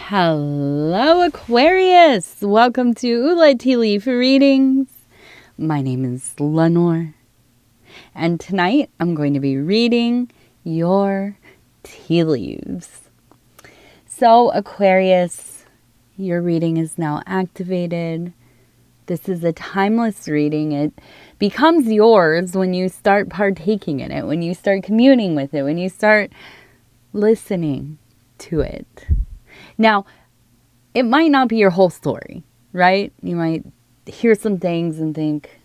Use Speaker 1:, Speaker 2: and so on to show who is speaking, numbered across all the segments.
Speaker 1: Hello, Aquarius. Welcome to Ula Tea Leaf Readings. My name is Lenor, and tonight I'm going to be reading your tea leaves. So, Aquarius, your reading is now activated. This is a timeless reading. It becomes yours when you start partaking in it, when you start communing with it, when you start listening to it. Now, it might not be your whole story, right? You might hear some things and think,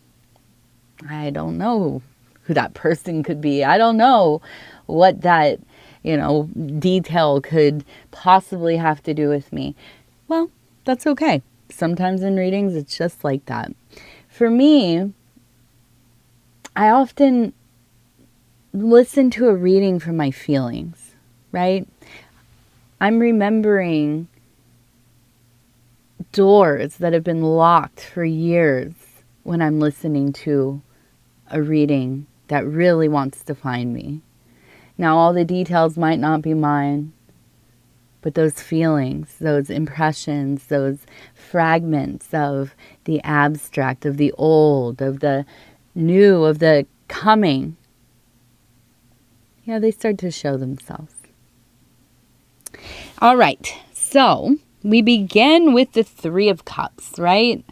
Speaker 1: I don't know who that person could be. I don't know what that, detail could possibly have to do with me. Well, that's okay. Sometimes in readings, it's just like that. For me, I often listen to a reading from my feelings, right? I'm remembering doors that have been locked for years when I'm listening to a reading that really wants to find me. Now, all the details might not be mine, but those feelings, those impressions, those fragments of the abstract, of the old, of the new, of the coming, they start to show themselves. All right, so we begin with the Three of Cups, right?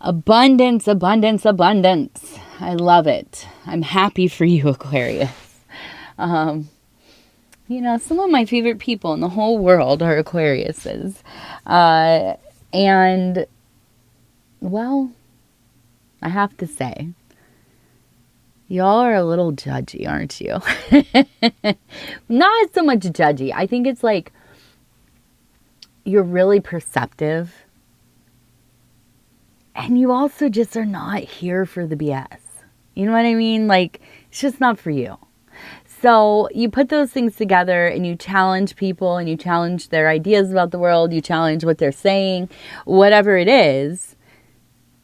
Speaker 1: Abundance, abundance, abundance. I love it. I'm happy for you, Aquarius. Some of my favorite people in the whole world are Aquariuses. And, well, I have to say, y'all are a little judgy, aren't you? Not so much judgy. I think it's like you're really perceptive. And you also just are not here for the BS. You know what I mean? Like, it's just not for you. So you put those things together and you challenge people and you challenge their ideas about the world. You challenge what they're saying, whatever it is.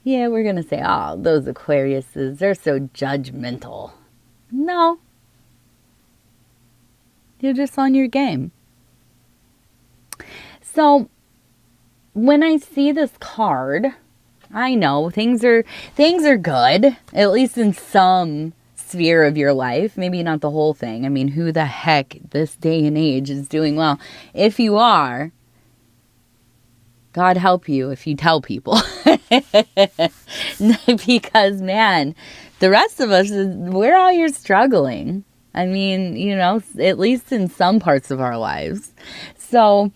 Speaker 1: Yeah, we're going to say, oh, those Aquariuses, they're so judgmental. No. You're just on your game. So when I see this card, I know things are good, at least in some sphere of your life. Maybe not the whole thing. I mean, who the heck this day and age is doing well? If you are, God help you if you tell people. Because, man, the rest of us, we're all here struggling. I mean, at least in some parts of our lives. So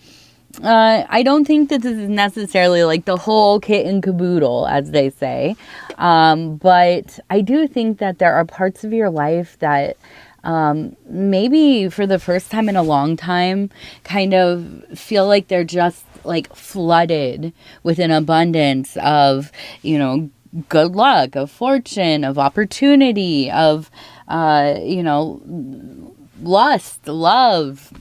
Speaker 1: I don't think that this is necessarily like the whole kit and caboodle, as they say. But I do think that there are parts of your life that maybe for the first time in a long time kind of feel like they're just like flooded with an abundance of, good luck, of fortune, of opportunity, of, lust, love,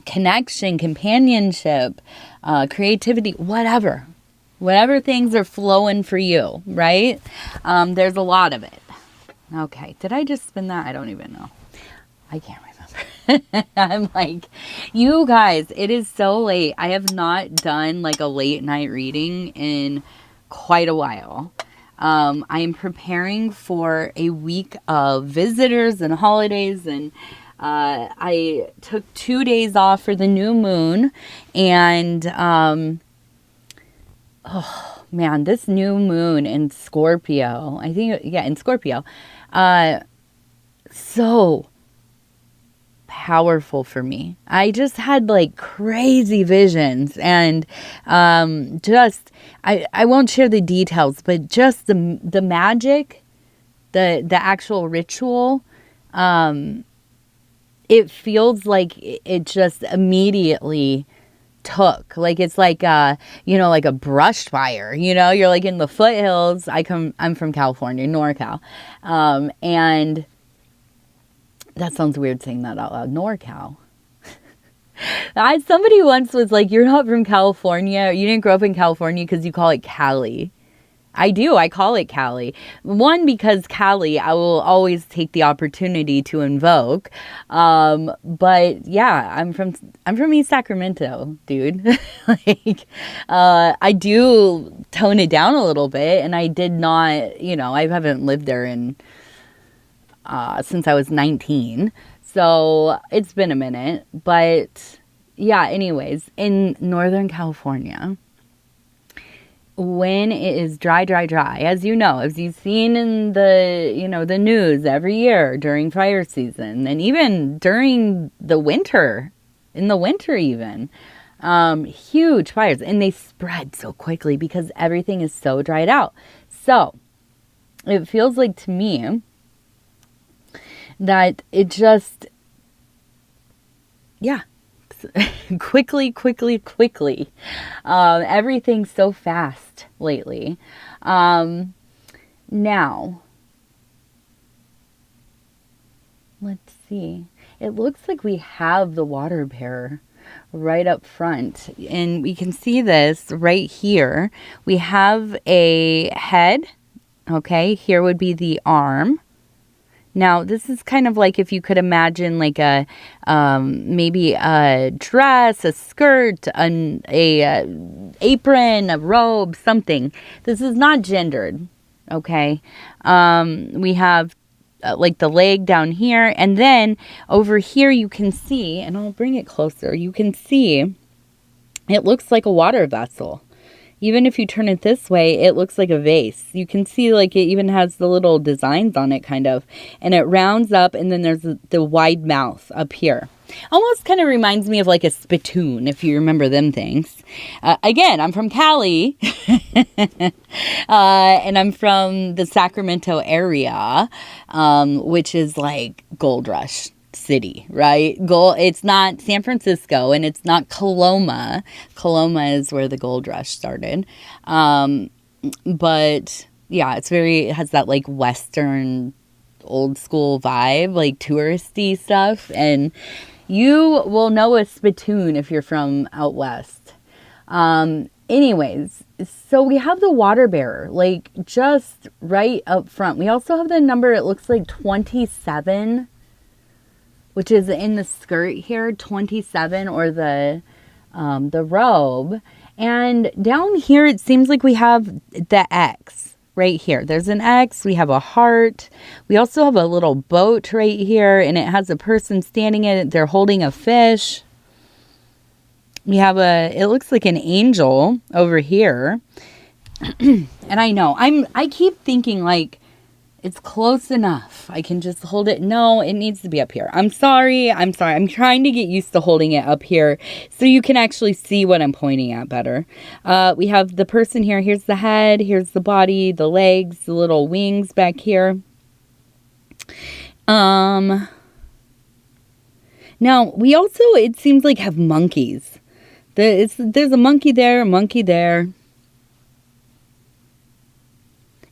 Speaker 1: connection, companionship, creativity, whatever things are flowing for you, right? There's a lot of it. Okay, did I just spin that? I don't even know. I can't remember. I'm like, you guys, it is so late. I have not done like a late night reading in quite a while. I am preparing for a week of visitors and holidays, and I took 2 days off for the new moon, and oh man, this new moon in Scorpio, I think, in Scorpio, so powerful for me. I just had like crazy visions, and just I won't share the details, but just the magic, the actual ritual, it feels like it just immediately took, like it's like like a brush fire, you're like in the foothills. I'm from California, NorCal, and that sounds weird saying that out loud, NorCal. Somebody once was like, you're not from California, you didn't grow up in California because you call it Cali. I do. I call it Cali. One, because Cali, I will always take the opportunity to invoke. But yeah, I'm from East Sacramento, dude. Like, I do tone it down a little bit, and I did not, I haven't lived there since I was 19. So it's been a minute. But yeah, anyways, in Northern California, when it is dry, as you've seen in the news every year during fire season, and even during the winter, even, huge fires, and they spread so quickly because everything is so dried out. So it feels like to me that it just, yeah, quickly. Everything's so fast lately. Now, let's see. It looks like we have the water bearer right up front. And we can see this right here. We have a head. Okay, here would be the arm. Now, this is kind of like if you could imagine like a maybe a dress, a skirt, a apron, a robe, something. This is not gendered, okay? We have like the leg down here, and then over here you can see, and I'll bring it closer, you can see it looks like a water vessel. Even if you turn it this way, it looks like a vase. You can see like it even has the little designs on it kind of. And it rounds up, and then there's the wide mouth up here. Almost kind of reminds me of like a spittoon, if you remember them things. Again, I'm from Cali. And I'm from the Sacramento area, which is like gold rush city, right? It's not San Francisco, and it's not Coloma. Coloma is where the gold rush started. But yeah, it has that like Western old school vibe, like touristy stuff. And you will know a spittoon if you're from out west. Anyways, so we have the water bearer, like just right up front. We also have the number, it looks like 27, which is in the skirt here, 27, or the robe. And down here, it seems like we have the X right here. There's an X. We have a heart. We also have a little boat right here, and it has a person standing in it. They're holding a fish. We have it looks like an angel over here. And I know, I keep thinking like, it's close enough. I can just hold it. No, it needs to be up here. I'm sorry. I'm trying to get used to holding it up here so you can actually see what I'm pointing at better. We have the person here. Here's the head. Here's the body, the legs, the little wings back here. Now, we also, it seems like, have monkeys. There's a monkey there, a monkey there.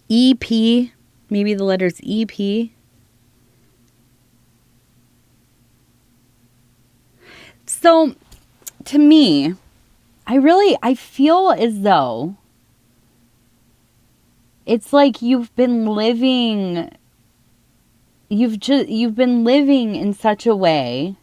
Speaker 1: EP. Maybe the letters EP. So, to me, I feel as though it's like you've been living in such a way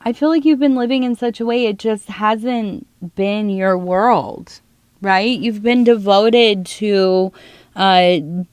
Speaker 1: I feel like you've been living in such a way it just hasn't been your world, right? You've been devoted to, well,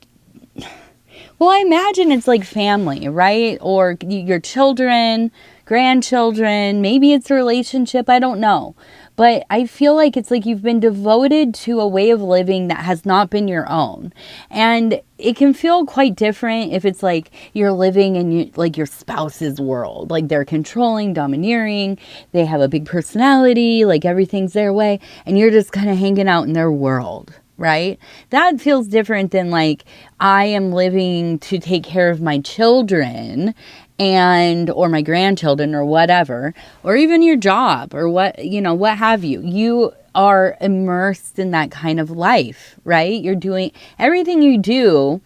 Speaker 1: I imagine it's like family, right? Or your children, grandchildren, maybe it's a relationship, I don't know. But I feel like it's like you've been devoted to a way of living that has not been your own. And it can feel quite different if it's like you're living in like your spouse's world. Like they're controlling, domineering, they have a big personality, like everything's their way, and you're just kind of hanging out in their world, right? That feels different than like I am living to take care of my children or my grandchildren or whatever, or even your job or what have you. You are immersed in that kind of life, right? You're doing everything you do,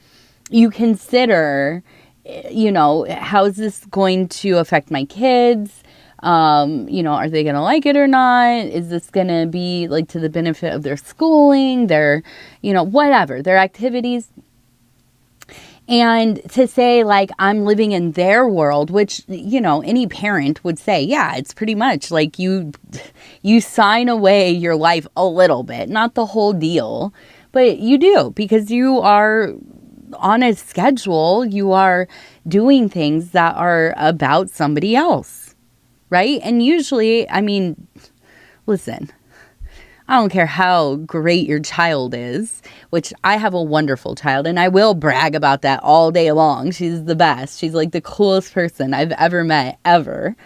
Speaker 1: you consider you know, how is this going to affect my kids? You know, are they going to like it or not? Is this going to be like to the benefit of their schooling, their, you know, whatever, their activities? And to say like I'm living in their world, which, you know, any parent would say, yeah, it's pretty much like you sign away your life a little bit, not the whole deal, but you do, because you are on a schedule, you are doing things that are about somebody else, right? And usually, I mean, listen, I don't care how great your child is, which I have a wonderful child, and I will brag about that all day long. She's the best. She's like the coolest person I've ever met, ever.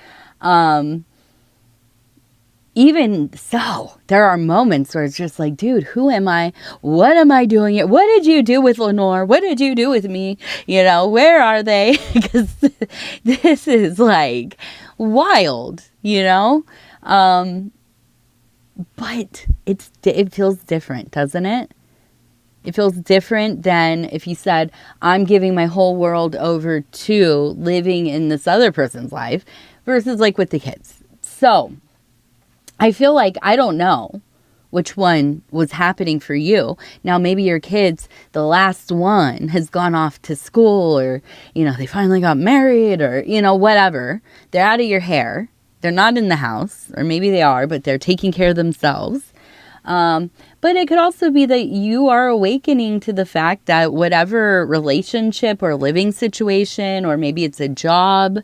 Speaker 1: Even so, there are moments where it's just like, dude, who am I? What am I doing here? What did you do with Lenor? What did you do with me? You know, where are they? Because this is like wild, you know? But it feels different, doesn't it? It feels different than if you said, I'm giving my whole world over to living in this other person's life versus like with the kids. So I feel like I don't know which one was happening for you. Now, maybe your kids, the last one has gone off to school, or, you know, they finally got married, or, you know, whatever. They're out of your hair. They're not in the house, or maybe they are, but they're taking care of themselves. But it could also be that you are awakening to the fact that whatever relationship or living situation, or maybe it's a job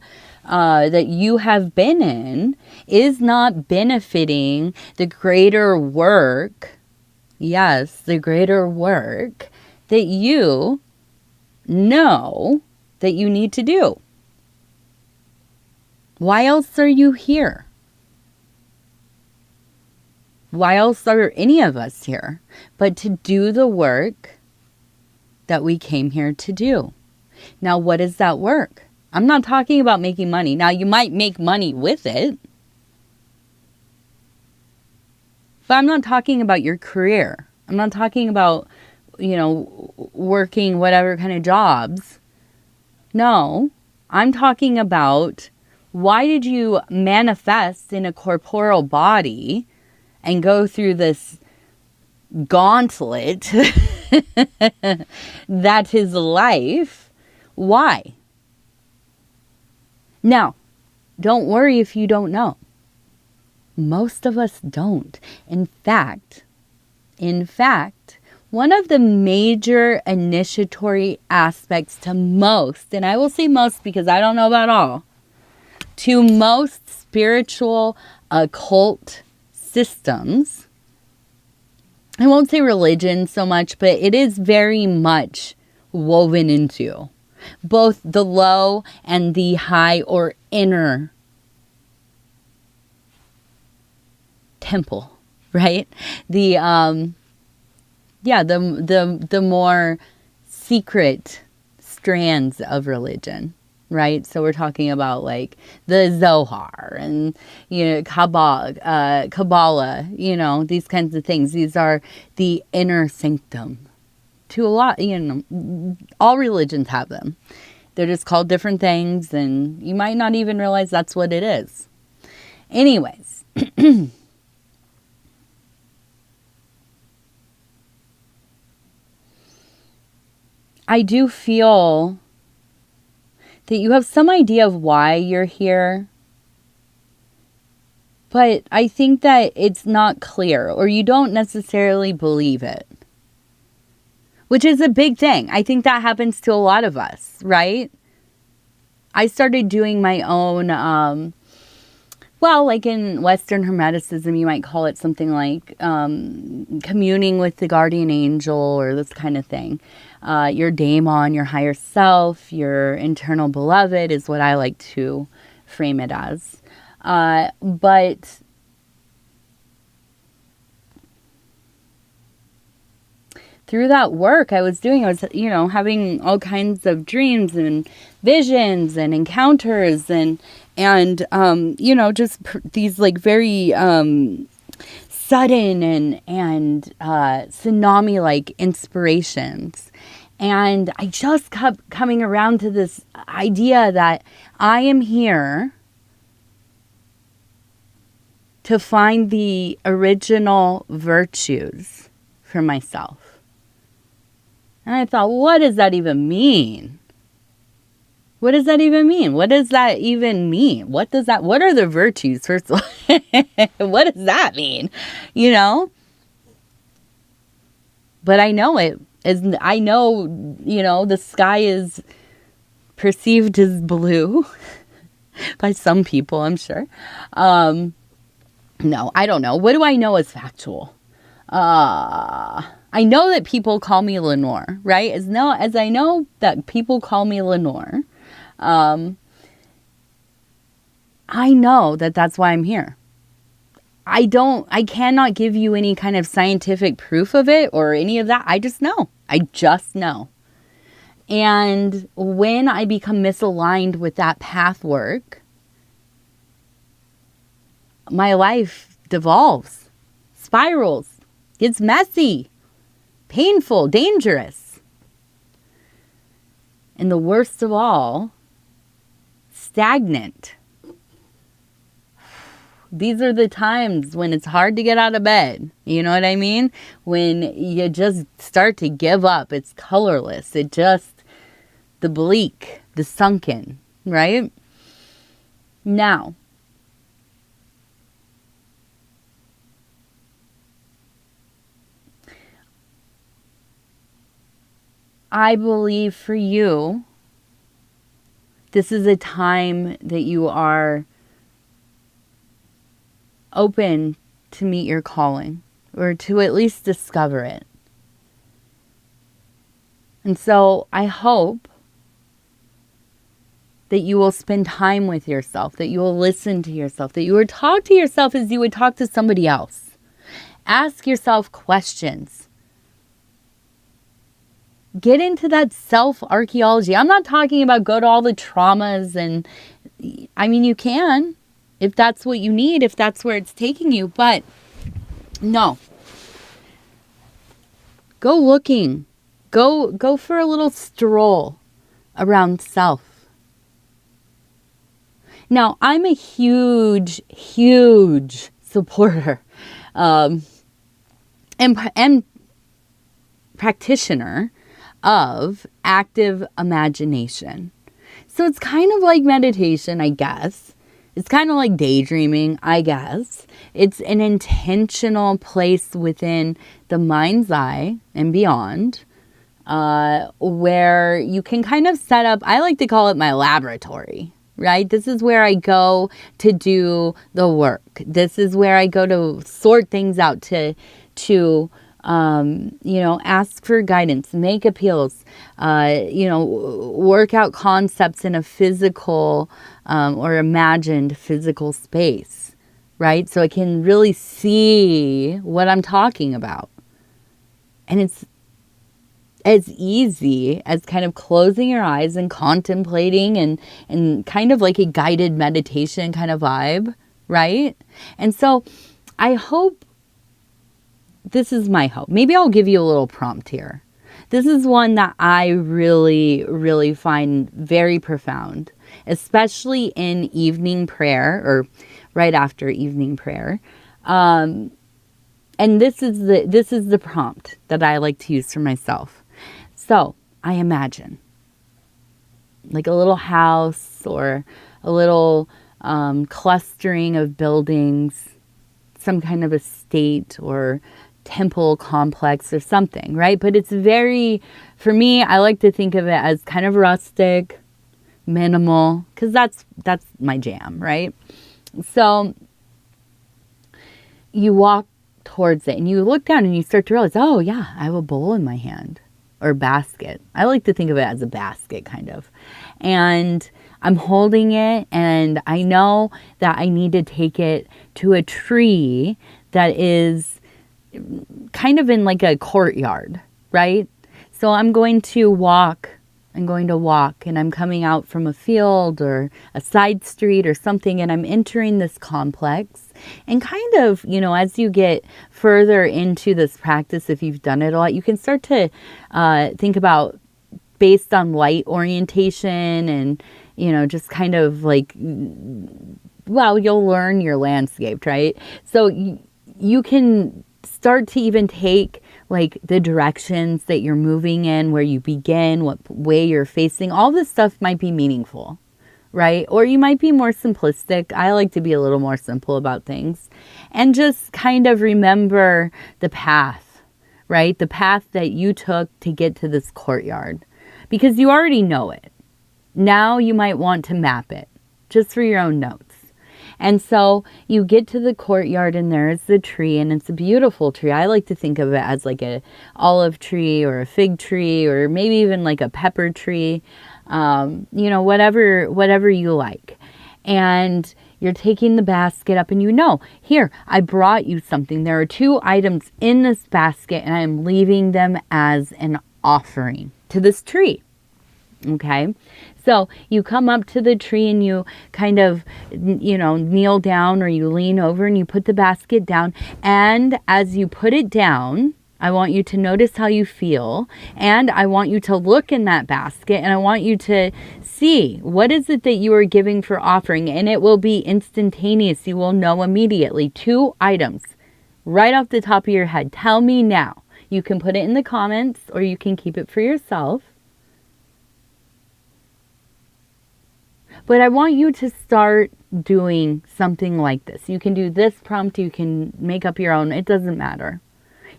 Speaker 1: that you have been in, is not benefiting the greater work, yes, the greater work that you know that you need to do. Why else are you here? Why else are any of us here but to do the work that we came here to do? Now, what is that work? I'm not talking about making money. Now, you might make money with it, but I'm not talking about your career. I'm not talking about, you know, working whatever kind of jobs. No, I'm talking about, why did you manifest in a corporeal body and go through this gauntlet that is life? Why? Now, don't worry if you don't know. Most of us don't. In fact, one of the major initiatory aspects to most, and I will say most because I don't know about all, to most spiritual occult systems, I won't say religion so much, but it is very much woven into both the low and the high or inner temple, right? The more secret strands of religion, right? So we're talking about like the Zohar and, you know, Kabbalah, you know, these kinds of things. These are the inner sanctum. To a lot, you know, all religions have them. They're just called different things, and you might not even realize that's what it is. Anyways, I do feel that you have some idea of why you're here, but I think that it's not clear, or you don't necessarily believe it, which is a big thing. I think that happens to a lot of us, right? I started doing my own, well, like in Western Hermeticism, you might call it something like communing with the guardian angel, or this kind of thing. Your daemon, your higher self, your internal beloved is what I like to frame it as. But through that work I was doing, I was, you know, having all kinds of dreams and visions and encounters and you know, just these like very sudden and tsunami-like inspirations. And I just kept coming around to this idea that I am here to find the original virtues for myself. And I thought, what does that even mean? What does that even mean? What does that even mean? What are the virtues, first of all? What does that mean? You know? But I know it. I know, the sky is perceived as blue by some people, I'm sure. No, I don't know. What do I know as factual? I know that people call me Lenor, right? As I know that people call me Lenor, I know that that's why I'm here. I cannot give you any kind of scientific proof of it or any of that. I just know. And when I become misaligned with that path work, my life devolves, spirals, gets messy, painful, dangerous. And the worst of all, stagnant. These are the times when it's hard to get out of bed. You know what I mean? When you just start to give up. It's colorless. The bleak, the sunken, right? Now, I believe for you, this is a time that you are open to meet your calling, or to at least discover it. And so I hope that you will spend time with yourself, that you will listen to yourself, that you will talk to yourself as you would talk to somebody else. Ask yourself questions. Get into that self-archaeology. I'm not talking about go to all the traumas and, you can. If that's what you need, if that's where it's taking you. But no. Go looking. Go for a little stroll around self. Now, I'm a huge, huge supporter and practitioner of active imagination. So it's kind of like meditation, I guess. It's kind of like daydreaming, I guess. It's an intentional place within the mind's eye and beyond, where you can kind of set up, I like to call it my laboratory, right? This is where I go to do the work. This is where I go to sort things out, to ask for guidance, make appeals, work out concepts in a physical or imagined physical space, right? So I can really see what I'm talking about. And it's as easy as kind of closing your eyes and contemplating and kind of like a guided meditation kind of vibe, right? And so I hope, this is my hope. Maybe I'll give you a little prompt here. This is one that I really, really find very profound, especially in evening prayer or right after evening prayer. And this is the prompt that I like to use for myself. So I imagine like a little house or a little clustering of buildings, some kind of estate or temple complex or something, right? But it's very, for me, I like to think of it as kind of rustic, minimal, because that's my jam, right? So you walk towards it and you look down and you start to realize, oh yeah, I have a bowl in my hand, or basket. I like to think of it as a basket kind of. And I'm holding it and I know that I need to take it to a tree that is kind of in like a courtyard, right? So I'm going to walk and I'm coming out from a field or a side street or something, and I'm entering this complex. And kind of, as you get further into this practice, if you've done it a lot, you can start to think about based on light orientation and, you know, just kind of like, well, you'll learn your landscape, right? So you can start to even take like the directions that you're moving in, where you begin, what way you're facing. All this stuff might be meaningful, right? Or you might be more simplistic. I like to be a little more simple about things. And just kind of remember the path, right? The path that you took to get to this courtyard. Because you already know it. Now you might want to map it, just for your own notes. And so you get to the courtyard and there's the tree, and it's a beautiful tree. I like to think of it as like a olive tree or a fig tree or maybe even like a pepper tree, you know, whatever you like. And you're taking the basket up and you know, here, I brought you something. There are 2 items in this basket and I'm leaving them as an offering to this tree. Okay, so you come up to the tree and you kind of, you know, kneel down or you lean over and you put the basket down. And as you put it down, I want you to notice how you feel. And I want you to look in that basket and I want you to see what is it that you are giving for offering. And it will be instantaneous. You will know immediately. 2 items right off the top of your head. Tell me now. You can put it in the comments or you can keep it for yourself. But I want you to start doing something like this. You can do this prompt. You can make up your own. It doesn't matter.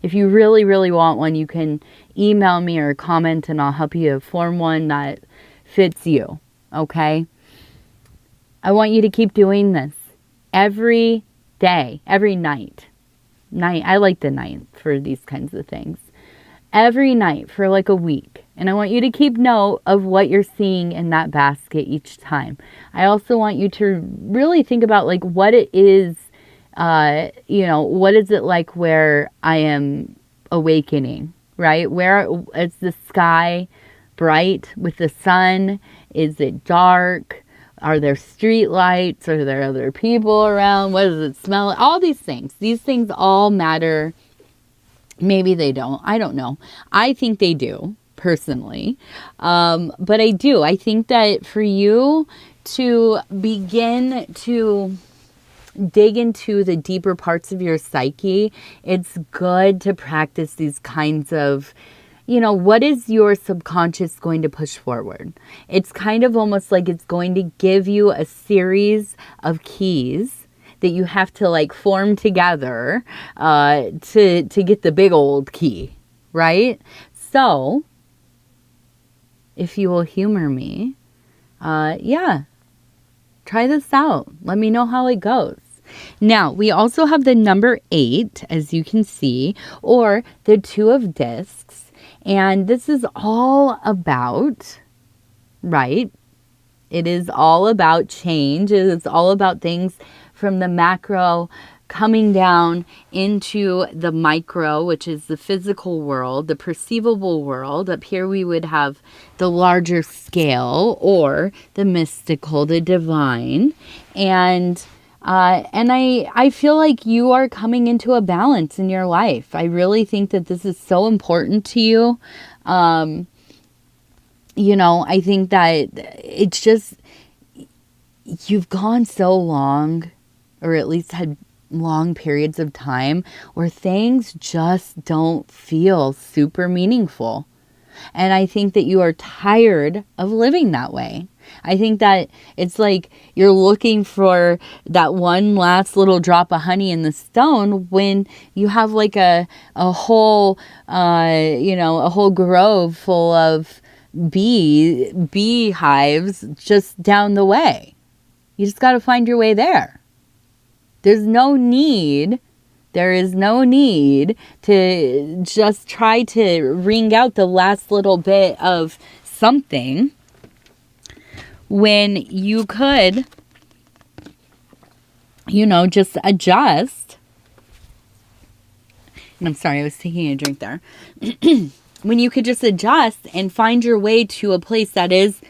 Speaker 1: If you really, really want one, you can email me or comment and I'll help you form one that fits you. Okay? I want you to keep doing this every day, every night. I like the night for these kinds of things. Every night for like a week. And I want you to keep note of what you're seeing in that basket each time. I also want you to really think about like what it is, you know, what is it like where I am awakening, right? Where is the sky bright with the sun? Is it dark? Are there street lights? Are there other people around? What does it smell like? All these things. These things all matter. Maybe they don't. I don't know. I think they do. Personally. But I do. I think that for you to begin to dig into the deeper parts of your psyche, it's good to practice these kinds of, you know, what is your subconscious going to push forward? It's kind of almost like it's going to give you a series of keys that you have to like form together to get the big old key, right? So if you will humor me, yeah, try this out. Let me know how it goes. Now, we also have the number 8, as you can see, or the 2 of discs. And this is all about, right? It is all about change. It is all about things from the macro coming down into the micro, which is the physical world, the perceivable world. Up here we would have the larger scale or the mystical, the divine. And I feel like you are coming into a balance in your life. I really think that this is so important to you. You know, I think that it's just, you've gone so long, or at least had long periods of time where things just don't feel super meaningful. And I think that you are tired of living that way. I think that it's like you're looking for that one last little drop of honey in the stone when you have like a whole, you know, a whole grove full of beehives just down the way. You just got to find your way there. There is no need to just try to wring out the last little bit of something when you could, you know, just adjust. And I'm sorry, I was taking a drink there. When you could just adjust and find your way to a place that is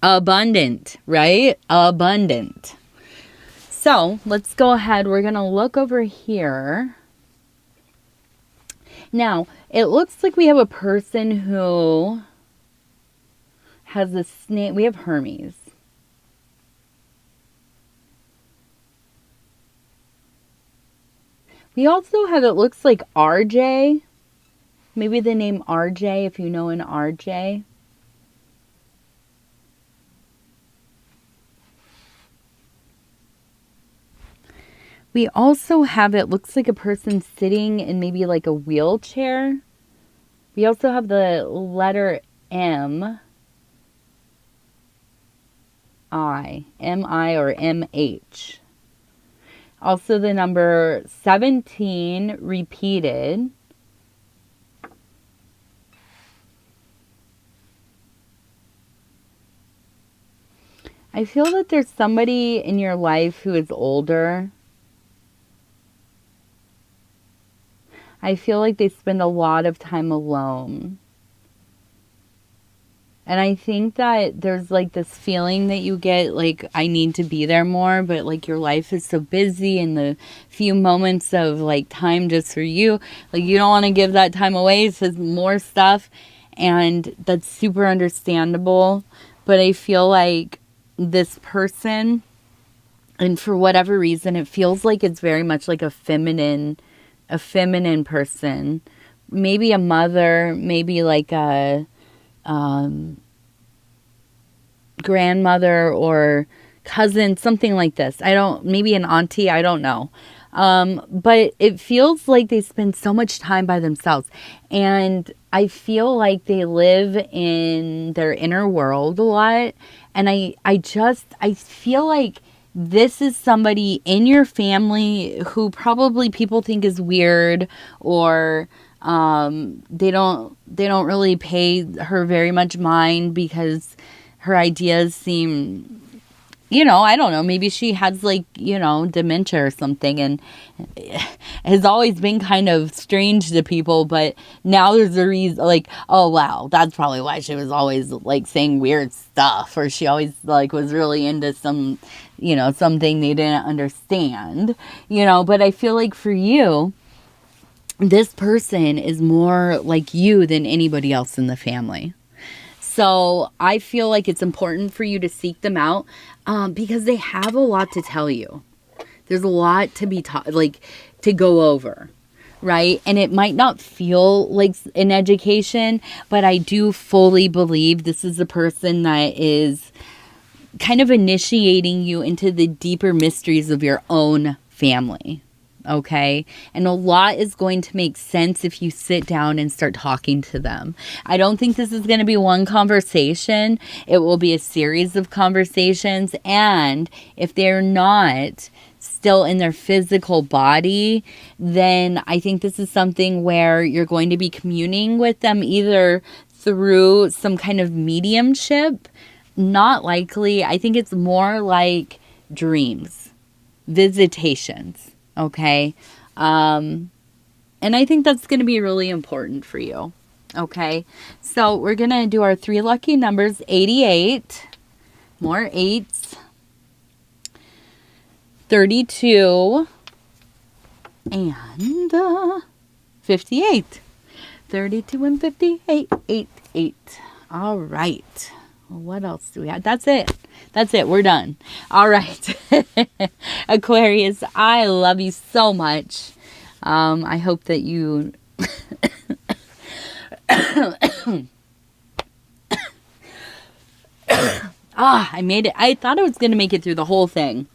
Speaker 1: abundant, right? Abundant. So let's go ahead. We're going to look over here. Now, it looks like we have a person who has a snake. We have Hermes. We also have, it looks like RJ. Maybe the name RJ, if you know an RJ. We also have, it looks like a person sitting in maybe like a wheelchair. We also have the letter M. M-I or M-H. Also the number 17 repeated. I feel that there's somebody in your life who is older. I feel like they spend a lot of time alone. And I think that there's like this feeling that you get like, I need to be there more, but like your life is so busy and the few moments of like time just for you, like you don't want to give that time away to more stuff. And that's super understandable. But I feel like this person, and for whatever reason, it feels like it's very much like a feminine person. Maybe a mother, maybe like a grandmother or cousin, something like this. Maybe an auntie, I don't know. But it feels like they spend so much time by themselves. And I feel like they live in their inner world a lot. And I feel like this is somebody in your family who probably people think is weird, or they don't really pay her very much mind because her ideas seem, I don't know, maybe she has like, dementia or something and has always been kind of strange to people, but now there's a reason, like, oh wow, that's probably why she was always like saying weird stuff, or she always like was really into some, something they didn't understand, but I feel like for you, this person is more like you than anybody else in the family. So I feel like it's important for you to seek them out because they have a lot to tell you. There's a lot to be taught, like to go over, right? And it might not feel like an education, but I do fully believe this is a person that is kind of initiating you into the deeper mysteries of your own family. Okay. And a lot is going to make sense if you sit down and start talking to them. I don't think this is going to be one conversation. It will be a series of conversations. And if they're not still in their physical body, then I think this is something where you're going to be communing with them either through some kind of mediumship. Not likely. I think it's more like dreams, visitations. Okay. And I think that's going to be really important for you. Okay. So we're going to do our 3 lucky numbers, 88, more 8s, 32, and 58. 32 and 58, 8, 8. All right. What else do we have? That's it. We're done. All right. Aquarius, I love you so much. I hope that you... I made it. I thought I was going to make it through the whole thing.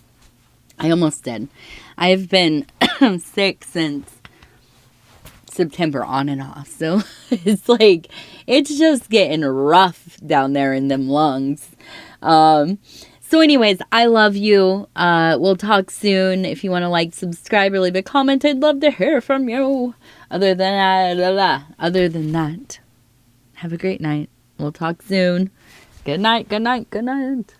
Speaker 1: I almost did. I've been sick since September on and off. So it's like, it's just getting rough down there in them lungs. So anyways, I love you. We'll talk soon. If you want to like, subscribe, or leave a comment, I'd love to hear from you. Other than that, have a great night. We'll talk soon. Good night, good night, good night.